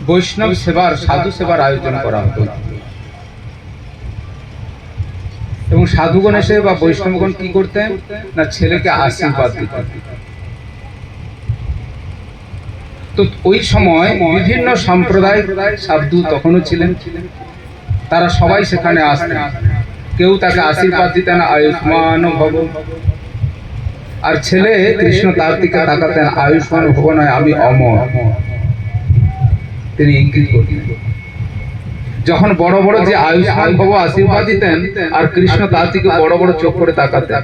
বৈষ্ণব সেবার, সাধু সেবার আয়োজন করা হতো। এবং সাধুগণ এসে বা বৈষ্ণবগণ কি করতেন না, ছেলেকে আশীর্বাদ দিতেন। তো ওই সময় বিভিন্ন সম্প্রদায় সাধু তখনও ছিলেন, তারা সবাই সেখানে আসতেন। কেউ তাকে আশীর্বাদ দিতেন, আয়ুষ্মান ভব। আর ছেলে কৃষ্ণ তার দিকে তাকাতেন, আয়ুষ্মান ভব নয়, আমি অমর। তিনি ইঙ্গিত করতেন। যখন বড় বড় যে আয়ুষ্মান ভব আশীর্বাদ দিতেন, আর কৃষ্ণ তার দিকে বড় বড় চোখ করে তাকাতেন,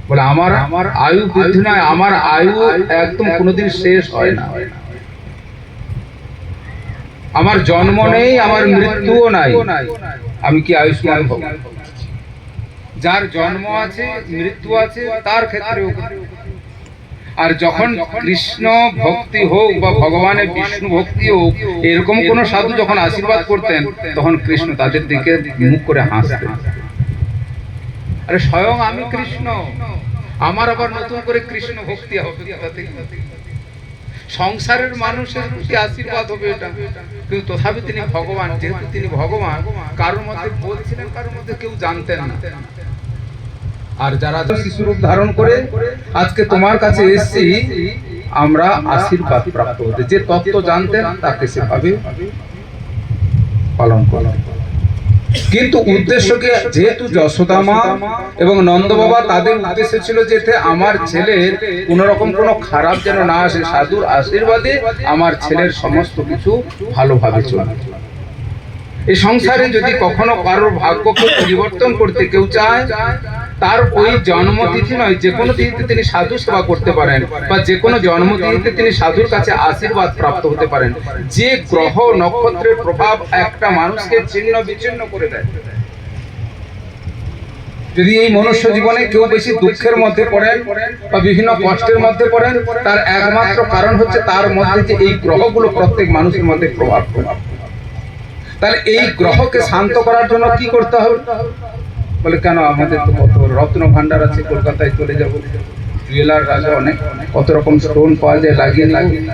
বলে আমার আয়ু বৃদ্ধি নয়, আমার আয়ু একদম কোনোদিন শেষ হয় না। আমার জন্ম নেই, আমার মৃত্যুও নাই, আমি কি আয়ুষ্মান ভব? যার জন্ম আছে, মৃত্যু আছে, তার ক্ষেত্রেও। আর যখন কৃষ্ণ ভক্তি হোক বা ভগবানের বিষ্ণু ভক্তি হোক, এরকম কোন সাধু যখন আশীর্বাদ করতেন, তখন কৃষ্ণ তাদের দিকে মুখ করে হাসতেন। আরে স্বয়ং আমি কৃষ্ণ, আমার আবার নতুন করে কৃষ্ণ ভক্তি হবে। সংসারের মানুষের প্রতি আশীর্বাদ হবে এটা, কিন্তু তথাপি তিনি ভগবান। যেহেতু তিনি ভগবান, কারোর মধ্যে বলছিলেন, কারোর মধ্যে কেউ জানতেন না। আর যারা শিশুরূপ ধারণ করে আজকে তোমার কাছে এসেছি, আমরা আশীর্বাদ প্রাপ্ত হতে। যে তত্ত্ব জানতেন তাকে সেভাবে পালন করা। কিন্তু উদ্দেশ্যকে, যেহেতু যশোদা মা এবং নন্দ বাবা, তাদের উদ্দেশ্য ছিল যেতে আমার ছেলের কোন রকম কোনো খারাপ যেন না আসে, সাধুর আশীর্বাদে আমার ছেলের সমস্ত কিছু ভালোভাবে চলে। এই সংসারে যদি কখনো কারোর ভাগ্যকে পরিবর্তন করতে কেউ চায়, তার ওই জন্মতিথি নয়, যে কোনো তিথিতে তিনি সাধু সেবা করতে পারেন, বা যে কোনো জন্মতিথিতে তিনি সাধুর কাছে আশীর্বাদ প্রাপ্ত হতে পারেন। যে গ্রহ নক্ষত্রের প্রভাব একটা মানুষকে ছিন্ন বিচ্ছিন্ন করে দেয়। যদি এই মনুষ্য জীবনে কেউ বেশি দুঃখের মধ্যে পড়েন বা বিভিন্ন কষ্টের মধ্যে পড়েন, তার একমাত্র কারণ হচ্ছে তার মধ্যে যে এই গ্রহগুলো প্রত্যেক মানুষের মধ্যে প্রভাব পড়ে। তাহলে এই গ্রহকে শান্ত করার জন্য কি করতে হবে? বলে কেন, আমাদের তো কত রত্ন ভান্ডার আছে, কলকাতায় চলে যাবো, জুয়েলার রাজা অনেক, কত রকম স্টোন পাওয়া যায়, লাগিয়ে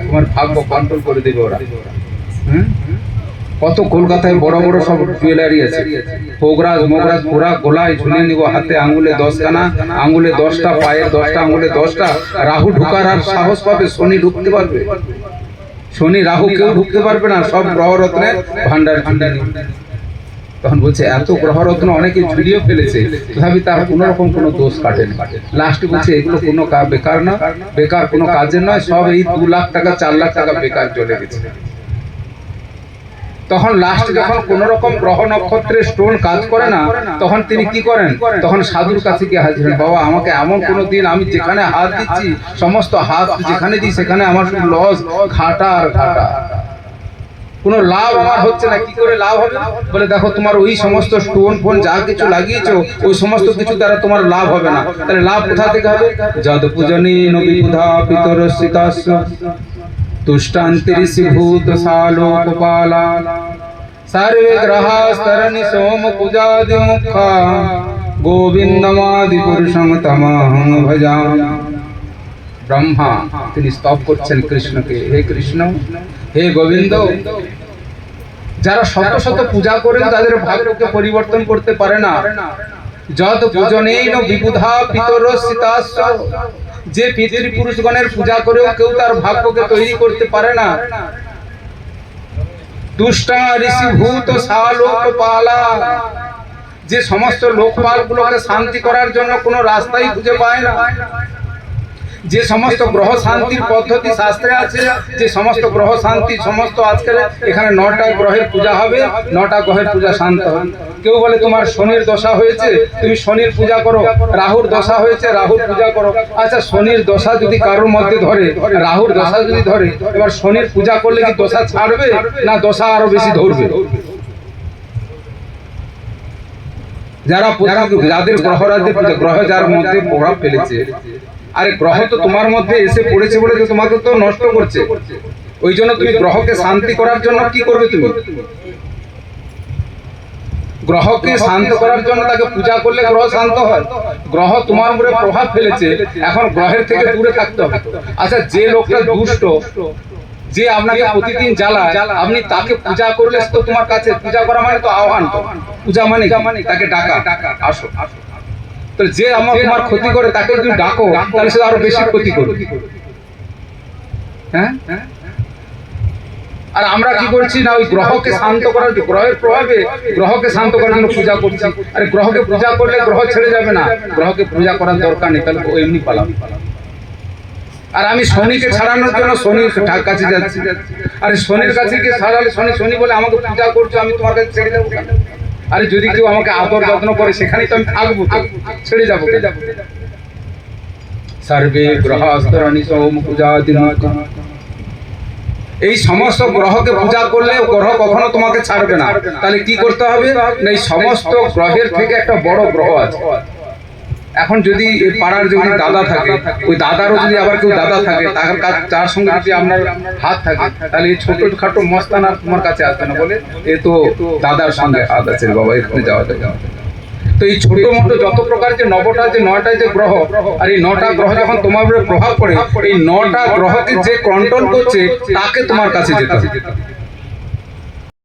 তোমার ভাগ্য কন্ট্রোল করে দেবে ওরা। কত কলকাতায় বড় বড় সব জুয়েলারি আছে, পোগরাজ মোগরাজ পুরা গোলায় ঝুলিয়ে নিব, হাতে আঙ্গুলে 10 খানা, আঙ্গুলে 10টা, পায়ে 10টা, আঙ্গুলে 10টা। রাহু ঢুকার আর সাহস পাবে? শনি ঢুকতে পারবে? শনি রাহু কেউ ঢুকতে পারবে না, সব গ্রহ রত্নের ভান্ডার ঝুলিয়ে নিবে। তখন বলছে এত গ্রহরত্ন অনেকে ঝুলিয়ে ফেলেছে, তথাপি তার কোন রকম কোনো দোষ কাটেনি। লাস্টে বলছে এগুলো কোনো বেকার না, বেকার কোনো কাজের নয়, সব এই 2 লাখ টাকা 4 লাখ টাকা বেকার চলে গেছে। তখন লাস্ট যখন কোন রকম গ্রহ নক্ষত্রের স্টোন কাজ করে না, তখন তিনি কি করেন? তখন সাধুর কাছে গিয়ে হাজির হন, বাবা আমাকে এমন কোনো দিন, আমি যেখানে হাত দিচ্ছি, সমস্ত হাত যেখানে দিই সেখানে আমার শুধু লস, ঘাটা আর ঘাটা, কোনো লাভ আমার হচ্ছে না। কি করে লাভ হবে? বলে দেখো, তোমার ওই সমস্ত স্টোন ফোন যা কিছু লাগিয়েছো, ওই সমস্ত কিছু দ্বারা তোমার লাভ হবে না। তাহলে লাভ কোথা থেকে হবে? যদ পূজনী নবিধা পিতরসিতাস্য তুষ্টান্তিরিষি ভূত সালোকপালা সর্বে গ্রহাস্তরণি সোম পূজাদি মুখা গোবিন্দমাদি পুরুষং তমহং ভজামি। ব্রহ্মা তিনি স্তব করছেন কৃষ্ণকে, হে কৃষ্ণ, হে গোবিন্দ, যারা শত শত পূজা করেন তাদের ভাগ্যকে পরিবর্তন করতে পারে না। যদ পূজনেন বিবুধা পিতরসিতাস্য, যে পিতৃপুরুষগণের পূজা করেও কেউ তার ভাগ্যকে তৈরি করতে পারে না। তুষ্টা ঋষি ভূত সালোকপালা, যে সমস্ত লোকপালগুলোকে শান্তি করার জন্য কোনো রাস্তাই খুঁজে পায় না। যে সমস্ত গ্রহ শান্তির পদ্ধতি শাস্ত্রে আছে, যে সমস্ত গ্রহ শান্তি, সমস্ত আজকের এখানে 9টা গ্রহের পূজা হবে, 9টা গ্রহের পূজা শান্ত হবে। কেউ বলে তোমার শনির দশা হয়েছে, তুমি শনির পূজা করো, রাহুর দশা হয়েছে, রাহুর পূজা করো। আচ্ছা, শনির দশা যদি কারোর মধ্যে ধরে, রাহুর দশা যদি ধরে, এবার শনির পূজা করলে কি দশা ছাড়বে না দশা আরো বেশি ধরবে? যারা যাদের গ্রহরাজ্যে গ্রহ যার মধ্যে প্রভাব ফেলেছে, আরে গ্রহ তো তোমার মধ্যে এসে পড়েছে বলে তো তোমাকে তো নষ্ট করছে। ওই জন্য তুমি গ্রহকে শান্তি করার জন্য কি করবে? তুমি গ্রহকে শান্ত করার জন্য তাকে পূজা করলে গ্রহ শান্ত হয়। গ্রহ তোমার উপরে প্রভাব ফেলেছে, এখন গ্রহের থেকে দূরে থাকতে হবে। আচ্ছা, যে লোকটা দুষ্ট, যে আপনাকে প্রতিদিন জ্বালায়, আপনি তাকে পূজা করলে তো তোমার কাছে পূজা করা মানে তো আহ্বান, পূজা মানে তাকে ডাকা, আসো। তো যে তোমার ক্ষতি করে তাকে যদি ডাকো তাহলে সে আরো বেশি ক্ষতি করবে। হ্যাঁ, আর আমরা কি করছি না, ওই গ্রহকে শান্ত করার, গ্রহের প্রভাবে গ্রহকে শান্ত করার জন্য পূজা করছি। আরে গ্রহকে পূজা করলে গ্রহ ছেড়ে যাবে না, গ্রহকে পূজা করার দরকার নেই, তাহলে এমনি পালাবে। আর আমি শনিকে ছাড়ানোর জন্য শনির কাছে যাচ্ছি, আরে শনির কাছে গিয়ে ছাড়ালে শনি বলে আমাকে পূজা করছো, আমি তোমার কাছে ছেড়ে যাবো কেন? আরে যদি কেউ আমাকে আদর যত্ন করে সেখানেই তো আমি থাকবো, তো ছেড়ে যাবো। সর্বে গ্রহাস্তরাণি সোম পূজাতি, এই সমস্ত গ্রহকে পূজা করলে গ্রহ কখনো তোমাকে ছাড়বে না। তাহলে কি করতে হবে না, এই সমস্ত গ্রহের থেকে একটা বড় গ্রহ আছে। এখন যদি পাড়ার যদি দাদা থাকে, ওই দাদারও যদি আবার কেউ দাদা থাকে, তার সঙ্গে যদি আপনার হাত থাকে, তাহলে এই ছোটখাটো মস্তানা তোমার কাছে আসবে না, বলে এ তো দাদার সঙ্গে হাত আছে বাবা, এখানে যাওয়া যায়। তো এই ছোট মোটো যত প্রকার যে নয়টা যে গ্রহ, আর এই 9টা গ্রহ যখন তোমার উপরে প্রভাব পড়ে, এই 9টা গ্রহকে যে কন্ট্রোল করছে তাকে তোমার কাছে যেতে হবে।